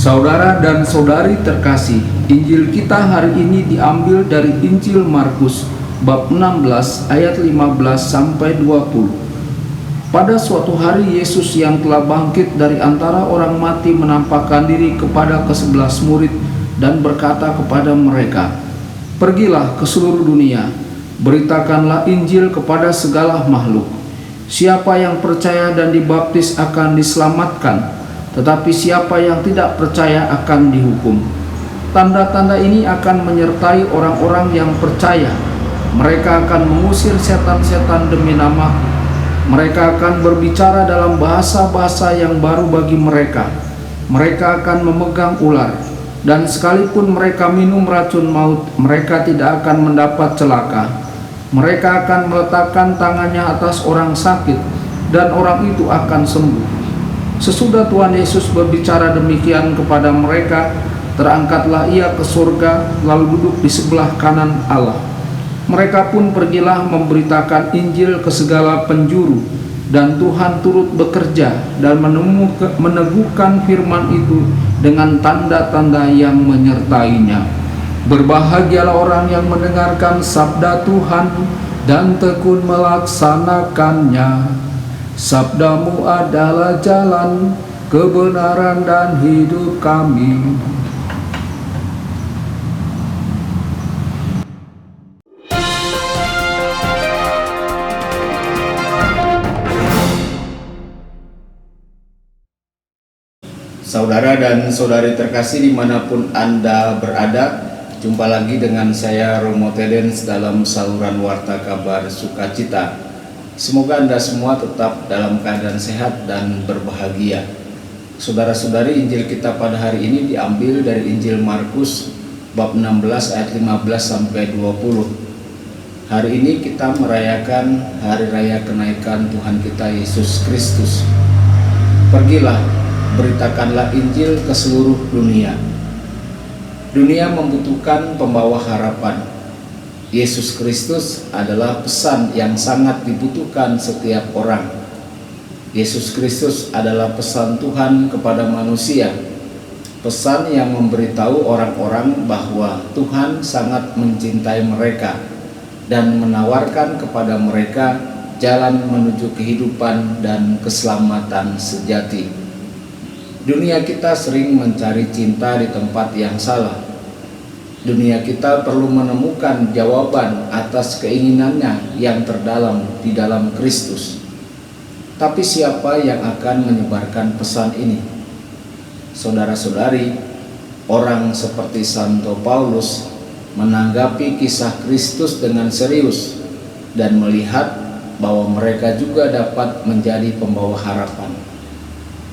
Saudara dan saudari terkasih, Injil kita hari ini diambil dari Injil Markus bab 16 ayat 15 sampai 20. Pada suatu hari Yesus yang telah bangkit dari antara orang mati menampakkan diri kepada ke-11 murid dan berkata kepada mereka, "Pergilah ke seluruh dunia, beritakanlah Injil kepada segala makhluk. Siapa yang percaya dan dibaptis akan diselamatkan, tetapi siapa yang tidak percaya akan dihukum. Tanda-tanda ini akan menyertai orang-orang yang percaya. Mereka akan mengusir setan-setan demi nama-Ku. Mereka akan berbicara dalam bahasa-bahasa yang baru bagi mereka. Mereka akan memegang ular, dan sekalipun mereka minum racun maut, mereka tidak akan mendapat celaka. Mereka akan meletakkan tangannya atas orang sakit, dan orang itu akan sembuh." Sesudah Tuhan Yesus berbicara demikian kepada mereka, terangkatlah Ia ke surga, lalu duduk di sebelah kanan Allah. Mereka pun pergilah memberitakan Injil ke segala penjuru, dan Tuhan turut bekerja dan meneguhkan firman itu dengan tanda-tanda yang menyertainya. Berbahagialah orang yang mendengarkan sabda Tuhan dan tekun melaksanakannya. Sabdamu adalah jalan, kebenaran dan hidup kami. Saudara dan saudari terkasih dimanapun Anda berada, jumpa lagi dengan saya Romo Tedens dalam saluran Warta Kabar Sukacita. Semoga Anda semua tetap dalam keadaan sehat dan berbahagia. Saudara-saudari, Injil kita pada hari ini diambil dari Injil Markus bab 16 ayat 15 sampai 20. Hari ini kita merayakan hari raya kenaikan Tuhan kita Yesus Kristus. Pergilah, beritakanlah Injil ke seluruh dunia. Dunia membutuhkan pembawa harapan. Yesus Kristus adalah pesan yang sangat dibutuhkan setiap orang. Yesus Kristus adalah pesan Tuhan kepada manusia. Pesan yang memberitahu orang-orang bahwa Tuhan sangat mencintai mereka dan menawarkan kepada mereka jalan menuju kehidupan dan keselamatan sejati. Dunia kita sering mencari cinta di tempat yang salah. Dunia kita perlu menemukan jawaban atas keinginannya yang terdalam di dalam Kristus. Tapi siapa yang akan menyebarkan pesan ini? Saudara-saudari, orang seperti Santo Paulus menanggapi kisah Kristus dengan serius dan melihat bahwa mereka juga dapat menjadi pembawa harapan.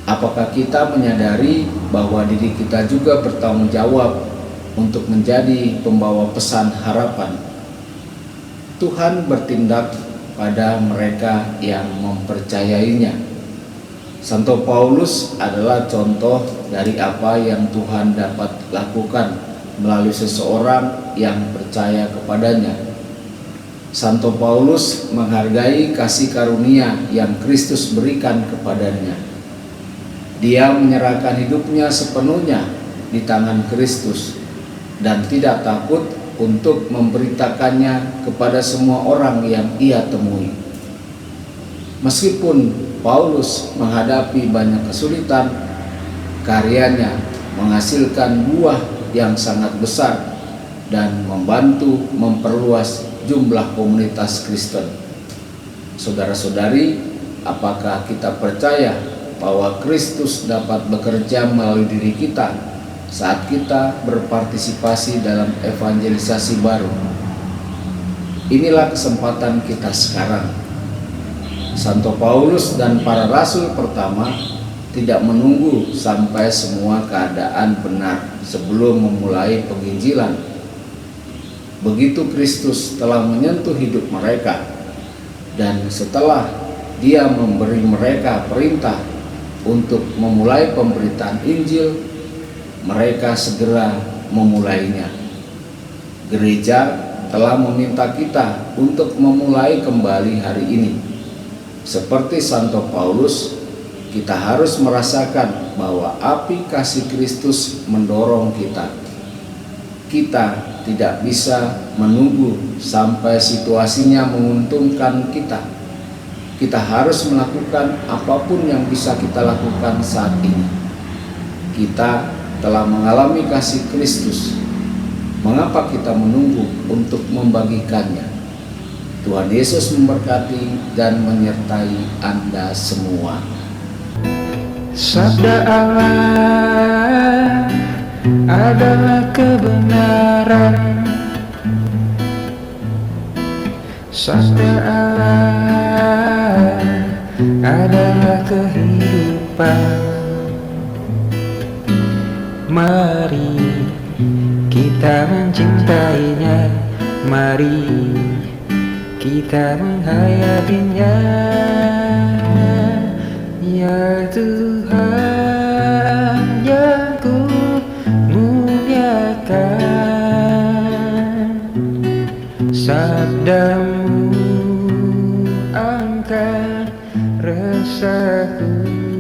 Apakah kita menyadari bahwa diri kita juga bertanggung jawab untuk menjadi pembawa pesan harapan? Tuhan bertindak pada mereka yang mempercayainya. Santo Paulus adalah contoh dari apa yang Tuhan dapat lakukan melalui seseorang yang percaya kepadanya. Santo Paulus menghargai kasih karunia yang Kristus berikan kepadanya. Dia menyerahkan hidupnya sepenuhnya di tangan Kristus dan tidak takut untuk memberitakannya kepada semua orang yang ia temui. Meskipun Paulus menghadapi banyak kesulitan, karyanya menghasilkan buah yang sangat besar dan membantu memperluas jumlah komunitas Kristen. Saudara-saudari, apakah kita percaya bahwa Kristus dapat bekerja melalui diri kita saat kita berpartisipasi dalam evangelisasi baru? Inilah kesempatan kita sekarang. Santo Paulus dan para rasul pertama tidak menunggu sampai semua keadaan benar sebelum memulai penginjilan. Begitu Kristus telah menyentuh hidup mereka dan setelah Dia memberi mereka perintah untuk memulai pemberitaan Injil, mereka segera memulainya. Gereja telah meminta kita untuk memulai kembali hari ini. Seperti Santo Paulus, kita harus merasakan bahwa api kasih Kristus mendorong kita. Kita tidak bisa menunggu sampai situasinya menguntungkan kita. Kita harus melakukan apapun yang bisa kita lakukan saat ini. Kita telah mengalami kasih Kristus. Mengapa kita menunggu untuk membagikannya? Tuhan Yesus memberkati dan menyertai Anda semua. Sabda Allah adalah kebenaran. Sabda Allah adalah kehidupan. Mari kita mencintainya, mari kita menghayatinya. Ya Tuhan yang ku muliakan, sabdamu angkat resahku.